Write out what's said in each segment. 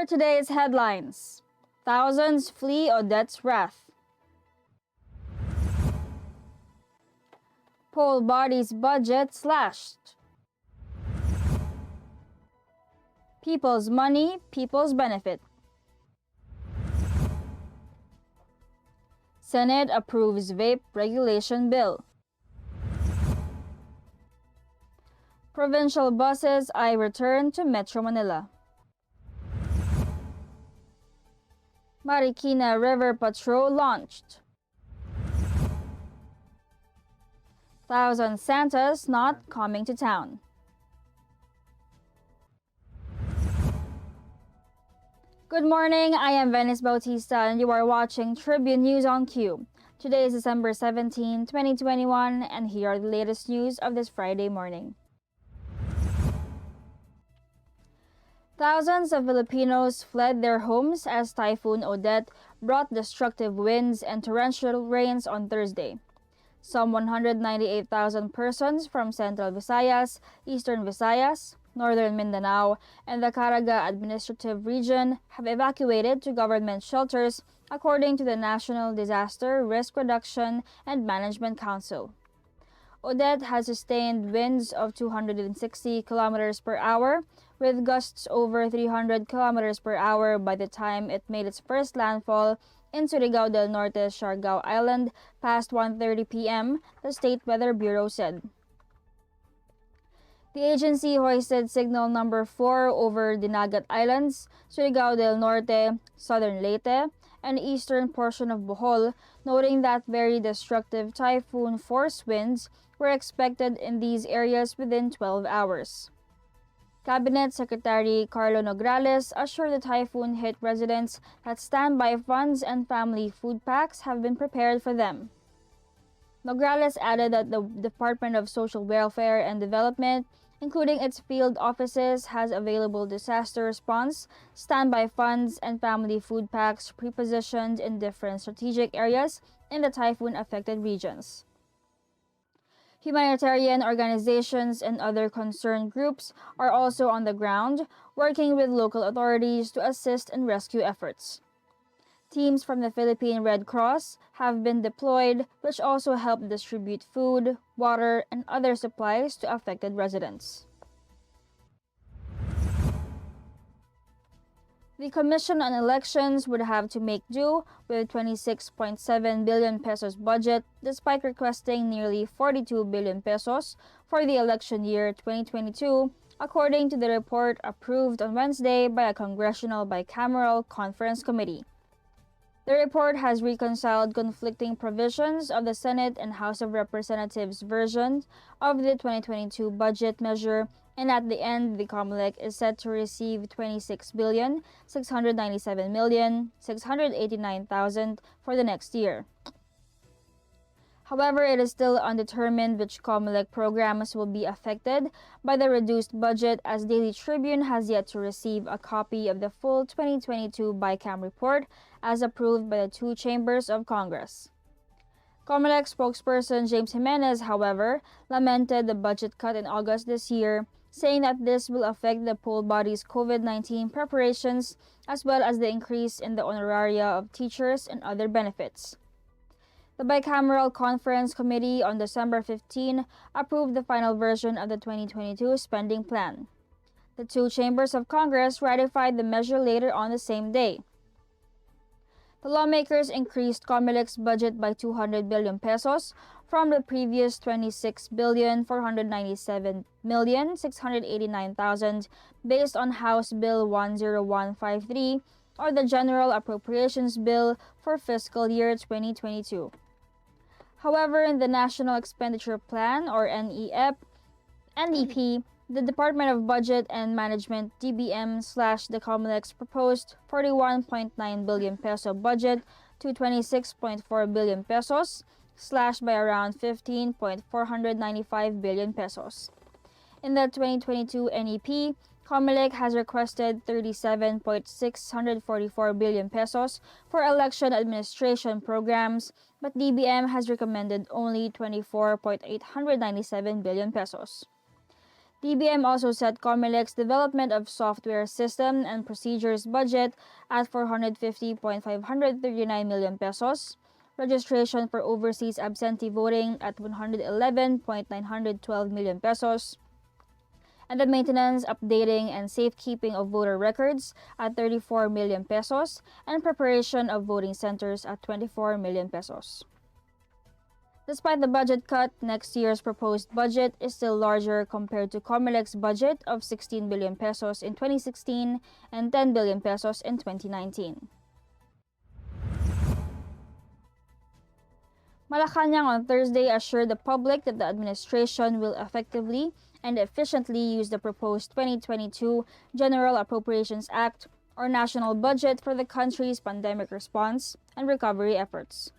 For today's headlines, thousands flee Odette's wrath. Poll body's budget slashed. People's money, people's benefit. Senate approves vape regulation bill. Provincial buses eye return to Metro Manila. Marikina River Patrol launched. Thousand Santas not coming to town. Good morning, I am Venice Bautista and you are watching Tribune News on Q. Today is December 17, 2021 and here are the latest news of this Friday morning. Thousands of Filipinos fled their homes as Typhoon Odette brought destructive winds and torrential rains on Thursday. Some 198,000 persons from Central Visayas, Eastern Visayas, Northern Mindanao, and the Caraga Administrative Region have evacuated to government shelters according to the National Disaster Risk Reduction and Management Council. Odette has sustained winds of 260 kilometers per hour, with gusts over 300 kilometers per hour by the time it made its first landfall in Surigao del Norte, Siargao Island past 1:30 p.m., the State Weather Bureau said. The agency hoisted signal number 4 over Dinagat Islands, Surigao del Norte, southern Leyte, and eastern portion of Bohol, noting that very destructive typhoon force winds were expected in these areas within 12 hours. Cabinet Secretary Carlo Nograles assured the typhoon-hit residents that standby funds and family food packs have been prepared for them. Nograles added that the Department of Social Welfare and Development, including its field offices, has available disaster response, standby funds, and family food packs prepositioned in different strategic areas in the typhoon-affected regions. Humanitarian organizations and other concerned groups are also on the ground, working with local authorities to assist in rescue efforts. Teams from the Philippine Red Cross have been deployed, which also help distribute food, water, and other supplies to affected residents. The Commission on Elections would have to make do with 26.7 billion pesos budget despite requesting nearly 42 billion pesos for the election year 2022, according to the report approved on Wednesday by a Congressional Bicameral Conference Committee. The report has reconciled conflicting provisions of the Senate and House of Representatives versions of the 2022 budget measure, and at the end, the COMELEC is set to receive 26,697,689,000 for the next year. However, it is still undetermined which COMELEC programs will be affected by the reduced budget, as Daily Tribune has yet to receive a copy of the full 2022 BICAM report as approved by the two chambers of Congress. COMELEC spokesperson James Jimenez, however, lamented the budget cut in August this year, saying that this will affect the poll body's COVID-19 preparations as well as the increase in the honoraria of teachers and other benefits. The Bicameral Conference Committee on December 15 approved the final version of the 2022 spending plan. The two chambers of Congress ratified the measure later on the same day. The lawmakers increased COMELEC's budget by 200 billion pesos from the previous 26,497,689,000 based on House Bill 10153 or the General Appropriations Bill for fiscal year 2022. However, in the National Expenditure Plan or NEP, the Department of Budget and Management DBM/the COMELEC's proposed 41.9 billion peso budget to 26.4 billion pesos, slashed by around 15.495 billion pesos. In the 2022 NEP, COMELEC has requested 37.644 billion pesos for election administration programs, but DBM has recommended only 24.897 billion pesos. DBM also set COMELEC's development of software system and procedures budget at 450.539 million pesos, registration for overseas absentee voting at 111.912 million pesos, and the maintenance, updating, and safekeeping of voter records at 34 million pesos, and preparation of voting centers at 24 million pesos. Despite the budget cut, next year's proposed budget is still larger compared to COMELEC's budget of 16 billion pesos in 2016 and 10 billion pesos in 2019. Malacanang on Thursday assured the public that the administration will effectively and efficiently use the proposed 2022 General Appropriations Act or national budget for the country's pandemic response and recovery efforts.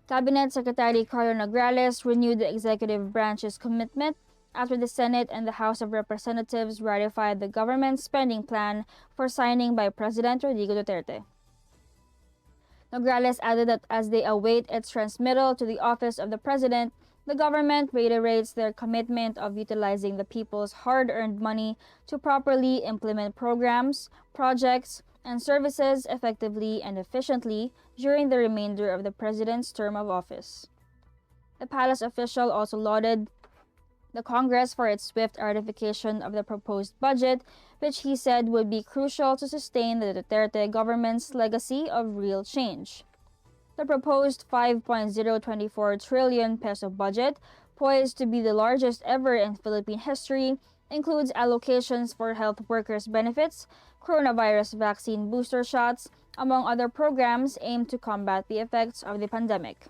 Cabinet Secretary Carlo Nograles renewed the executive branch's commitment after the Senate and the House of Representatives ratified the government's spending plan for signing by President Rodrigo Duterte. Nograles added that as they await its transmittal to the office of the President, the government reiterates their commitment of utilizing the people's hard-earned money to properly implement programs, projects, and services effectively and efficiently during the remainder of the President's term of office. The palace official also lauded the Congress for its swift ratification of the proposed budget, which he said would be crucial to sustain the Duterte government's legacy of real change. The proposed 5.024 trillion peso budget, poised to be the largest ever in Philippine history, includes allocations for health workers' benefits, coronavirus vaccine booster shots, among other programs aimed to combat the effects of the pandemic.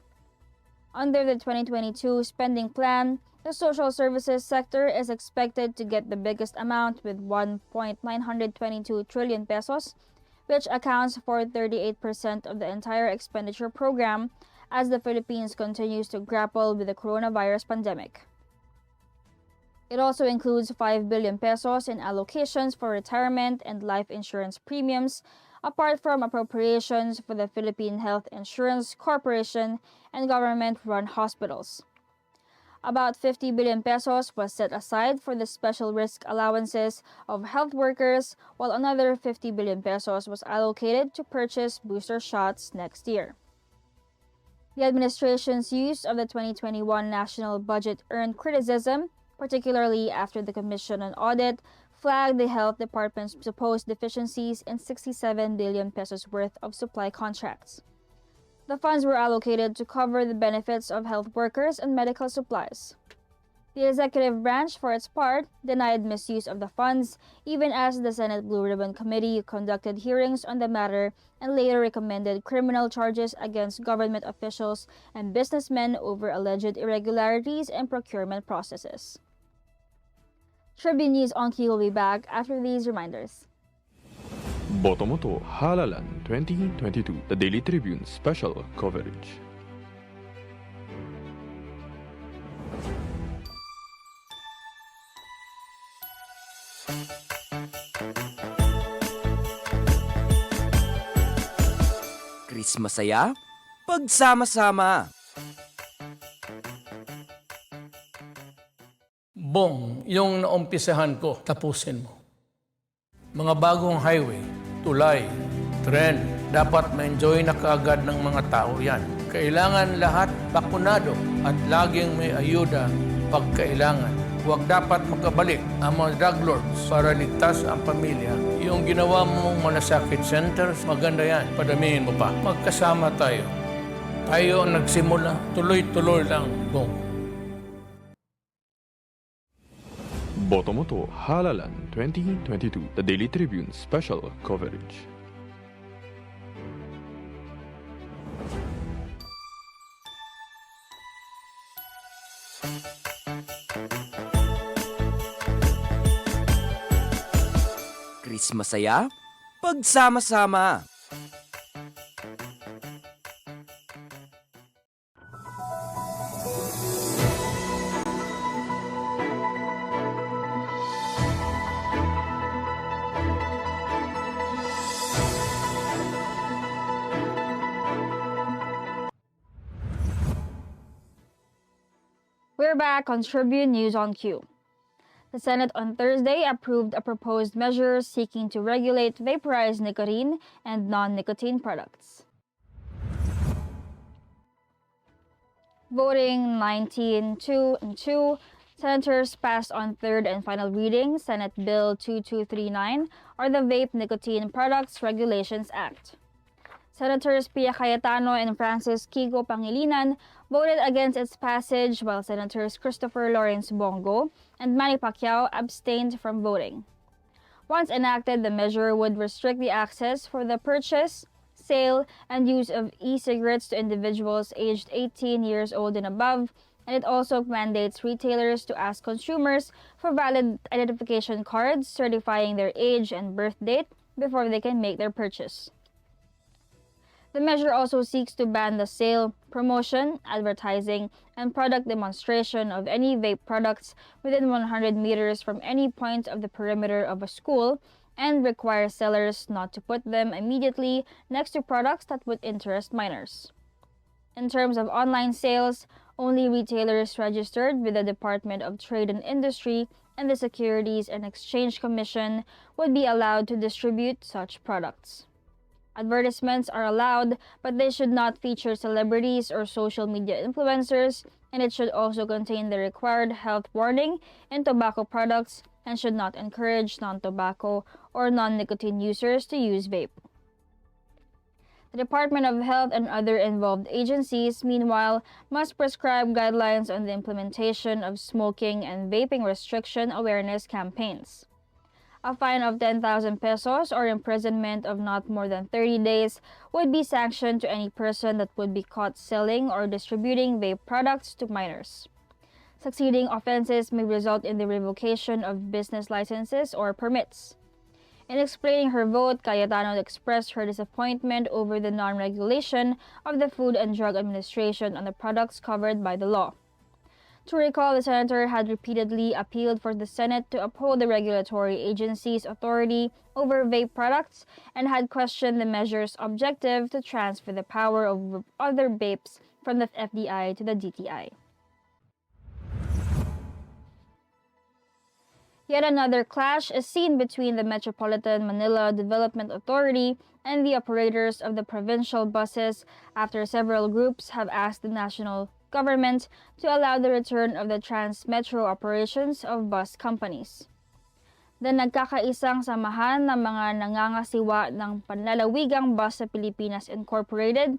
Under the 2022 spending plan, the social services sector is expected to get the biggest amount with 1.922 trillion pesos, which accounts for 38% of the entire expenditure program as the Philippines continues to grapple with the coronavirus pandemic. It also includes 5 billion pesos in allocations for retirement and life insurance premiums, apart from appropriations for the Philippine Health Insurance Corporation and government-run hospitals. About 50 billion pesos was set aside for the special risk allowances of health workers, while another 50 billion pesos was allocated to purchase booster shots next year. The administration's use of the 2021 national budget earned criticism, particularly after the Commission on Audit flagged the Health Department's supposed deficiencies in 67 billion pesos worth of supply contracts. The funds were allocated to cover the benefits of health workers and medical supplies. The executive branch, for its part, denied misuse of the funds, even as the Senate Blue Ribbon Committee conducted hearings on the matter and later recommended criminal charges against government officials and businessmen over alleged irregularities and procurement processes. Tribune News on Key will be back after these reminders. Boto mo to Halalan 2022, the Daily Tribune special coverage. Chris masaya, pagsama-sama. Bong, yung naumpisahan ko, tapusin mo. Mga bagong highway, tulay, tren, dapat ma-enjoy na kaagad ng mga tao yan. Kailangan lahat bakunado at laging may ayuda pag kailangan. Huwag dapat makabalik ang mga drug lords para ligtas ang pamilya. Yung ginawa mong malasakit centers, maganda yan. Padamihin mo pa. Magkasama tayo. Tayo ang nagsimula, tuloy-tuloy lang, Bong. Boto mo to Halalan 2022, the Daily Tribune special coverage. Chris masaya, pagsama-sama. We're back on Tribune News on Q. The Senate on Thursday approved a proposed measure seeking to regulate vaporized nicotine and non-nicotine products. Voting 19-2 and 2, Senators passed on third and final reading Senate Bill 2239 or the Vape Nicotine Products Regulations Act. Senators Pia Cayetano and Francis Kiko Pangilinan voted against its passage while Senators Christopher Lawrence Bongo and Manny Pacquiao abstained from voting. Once enacted, the measure would restrict the access for the purchase, sale, and use of e-cigarettes to individuals aged 18 years old and above, and it also mandates retailers to ask consumers for valid identification cards certifying their age and birth date before they can make their purchase. The measure also seeks to ban the sale, promotion, advertising, and product demonstration of any vape products within 100 meters from any point of the perimeter of a school and require sellers not to put them immediately next to products that would interest minors. In terms of online sales, only retailers registered with the Department of Trade and Industry and the Securities and Exchange Commission would be allowed to distribute such products. Advertisements are allowed, but they should not feature celebrities or social media influencers, and it should also contain the required health warning in tobacco products and should not encourage non-tobacco or non-nicotine users to use vape. The Department of Health and other involved agencies, meanwhile, must prescribe guidelines on the implementation of smoking and vaping restriction awareness campaigns. A fine of 10,000 pesos or imprisonment of not more than 30 days would be sanctioned to any person that would be caught selling or distributing vape products to minors. Succeeding offenses may result in the revocation of business licenses or permits. In explaining her vote, Cayetano expressed her disappointment over the non-regulation of the Food and Drug Administration on the products covered by the law. To recall, the senator had repeatedly appealed for the Senate to uphold the regulatory agency's authority over vape products and had questioned the measure's objective to transfer the power over other vapes from the FDI to the DTI. Yet another clash is seen between the Metropolitan Manila Development Authority and the operators of the provincial buses after several groups have asked the national government to allow the return of the trans-metro operations of bus companies. The nagkakaisang samahan ng mga nangangasiwa ng panlalawigang bus sa Pilipinas Incorporated,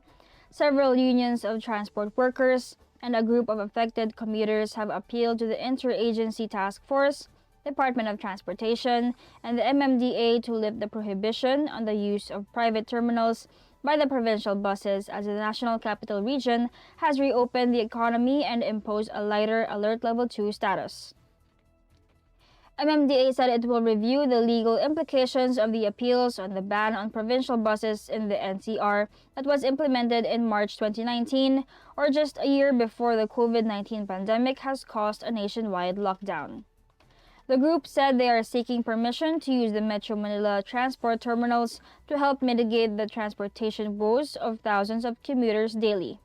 several unions of transport workers, and a group of affected commuters have appealed to the Interagency Task Force, Department of Transportation, and the MMDA to lift the prohibition on the use of private terminals by the provincial buses as the National Capital Region has reopened the economy and imposed a lighter Alert Level 2 status. MMDA said it will review the legal implications of the appeals on the ban on provincial buses in the NCR that was implemented in March 2019, or just a year before the COVID-19 pandemic has caused a nationwide lockdown. The group said they are seeking permission to use the Metro Manila transport terminals to help mitigate the transportation woes of thousands of commuters daily.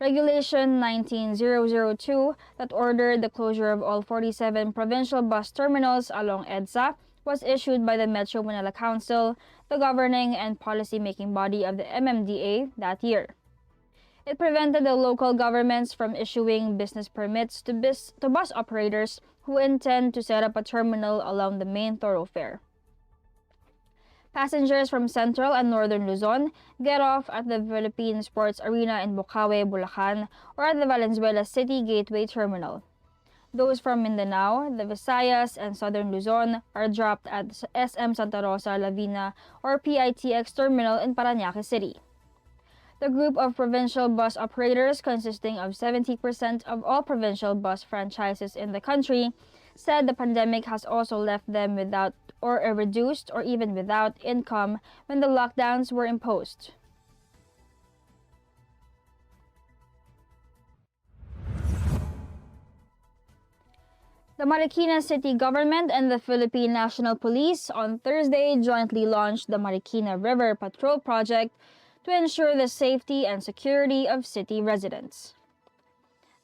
Regulation 19002 that ordered the closure of all 47 provincial bus terminals along EDSA was issued by the Metro Manila Council, the governing and policy-making body of the MMDA, that year. It prevented the local governments from issuing business permits to bus operators who intend to set up a terminal along the main thoroughfare. Passengers from Central and Northern Luzon get off at the Philippine Sports Arena in Bocaue, Bulacan, or at the Valenzuela City Gateway Terminal. Those from Mindanao, the Visayas, and Southern Luzon are dropped at SM Santa Rosa Lavina or PITX Terminal in Parañaque City. The group of provincial bus operators, consisting of 70% of all provincial bus franchises in the country, said the pandemic has also left them without or a reduced or even without income when the lockdowns were imposed. The Marikina City Government and the Philippine National Police on Thursday jointly launched the Marikina River Patrol project to ensure the safety and security of city residents.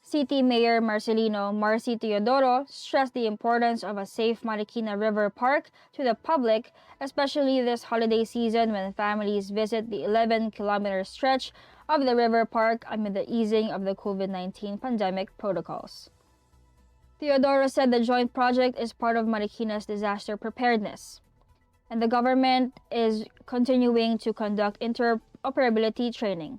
City Mayor Marcy Teodoro stressed the importance of a safe Marikina River Park to the public, especially this holiday season when families visit the 11-kilometer stretch of the river park amid the easing of the COVID-19 pandemic protocols. Teodoro said the joint project is part of Marikina's disaster preparedness, and the government is continuing to conduct interoperability training.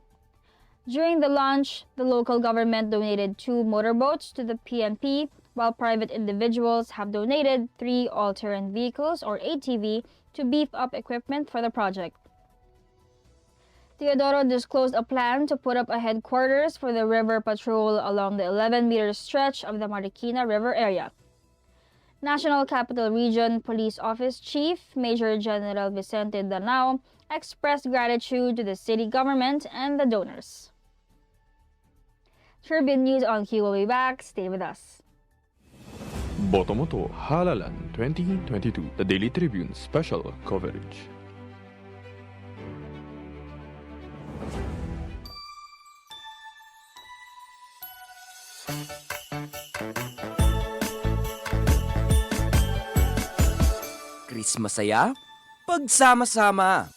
During the launch, the local government donated 2 motorboats to the PNP, while private individuals have donated 3 all-terrain vehicles or ATV to beef up equipment for the project. Teodoro disclosed a plan to put up a headquarters for the River Patrol along the 11-meter stretch of the Marikina River area. National Capital Region Police Office Chief Major General Vicente Danao expressed gratitude to the city government and the donors. Tribune News on Q will be back. Stay with us. Botomoto Halalan 2022, the Daily Tribune special coverage. Chris masaya, pagsama-sama.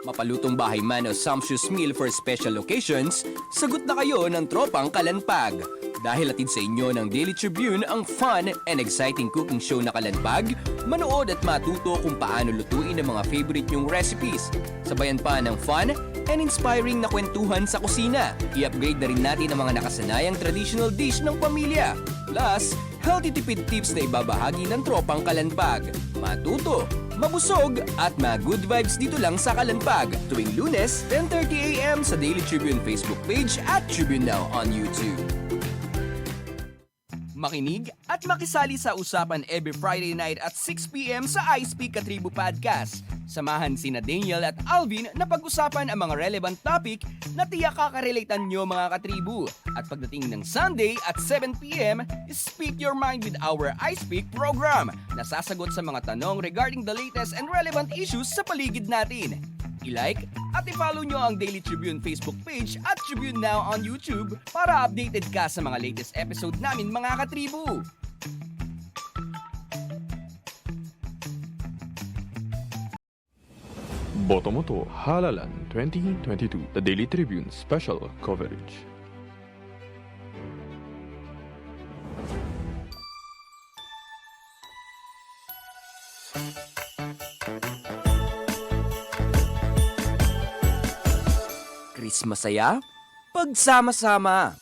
Mapalutong bahay man o sumptuous meal for special occasions, sagot na kayo ng tropang Kalanpag. Dahil atid sa inyo ng Daily Tribune ang fun and exciting cooking show na Kalanpag, manood at matuto kung paano lutuin ang mga favorite nyong recipes. Sabayan pa ng fun and inspiring na kwentuhan sa kusina. I-upgrade na rin natin ang mga nakasanayang traditional dish ng pamilya. Plus, healthy tipid tips na ibabahagi ng tropang Kalanpag. Matuto, mabusog at good vibes dito lang sa Kalanpag tuwing Lunes, 10:30 a.m. sa Daily Tribune Facebook page at Tribune Now on YouTube. Makinig at makisali sa usapan every Friday night at 6 p.m. sa I Speak Katribu Podcast. Samahan sina Daniel at Alvin na pag-usapan ang mga relevant topic na tiyak kakarelatean nyo mga katribu. At pagdating ng Sunday at 7 p.m., Speak Your Mind with our I Speak program na sasagot sa mga tanong regarding the latest and relevant issues sa paligid natin. I-like at i-follow nyo ang Daily Tribune Facebook page at Tribune Now on YouTube para updated ka sa mga latest episode namin mga katribu. Botomoto Halalan 2022, the Daily Tribune special coverage. Chris masaya, pagsama-sama.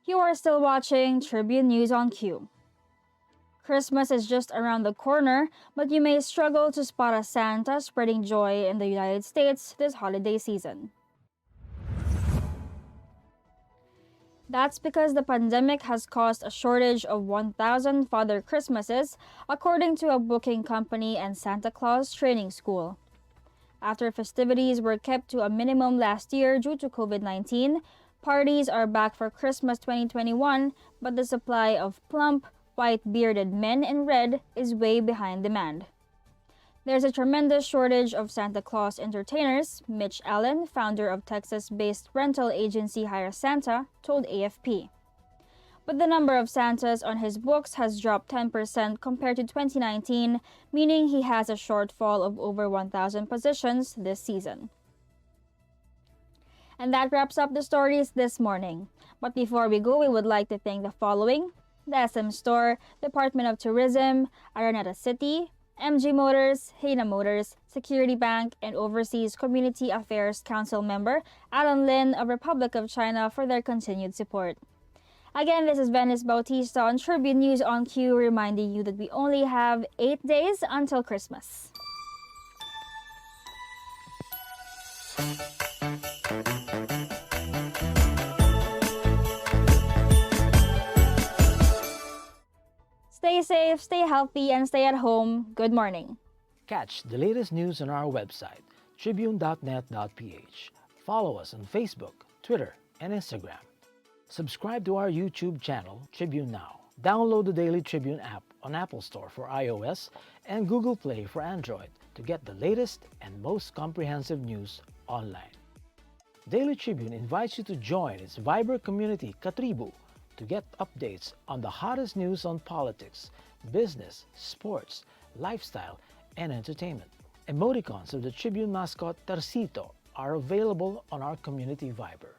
You are still watching Tribune News on Q. Christmas is just around the corner, but you may struggle to spot a Santa spreading joy in the United States this holiday season. That's because the pandemic has caused a shortage of 1,000 Father Christmases, according to a booking company and Santa Claus training school. After festivities were kept to a minimum last year due to COVID-19, parties are back for Christmas 2021, but the supply of plump, white-bearded men in red is way behind demand. There's a tremendous shortage of Santa Claus entertainers, Mitch Allen, founder of Texas-based rental agency Hire Santa, told AFP. But the number of Santas on his books has dropped 10% compared to 2019, meaning he has a shortfall of over 1,000 positions this season. And that wraps up the stories this morning. But before we go, we would like to thank the following: the SM Store, Department of Tourism, Araneta City, MG Motors, Hana Motors, Security Bank, and Overseas Community Affairs Council member Alan Lin of Republic of China for their continued support. Again, this is Venice Bautista on Tribune News on Q, reminding you that we only have 8 days until Christmas. Stay safe, stay healthy, and stay at home. Good morning. Catch the latest news on our website, tribune.net.ph. Follow us on Facebook, Twitter, and Instagram. Subscribe to our YouTube channel, Tribune Now. Download the Daily Tribune app on Apple Store for iOS and Google Play for Android to get the latest and most comprehensive news online. Daily Tribune invites you to join its Viber community, Katribu, to get updates on the hottest news on politics, business, sports, lifestyle, and entertainment. Emoticons of the Tribune mascot Tercito are available on our community Viber.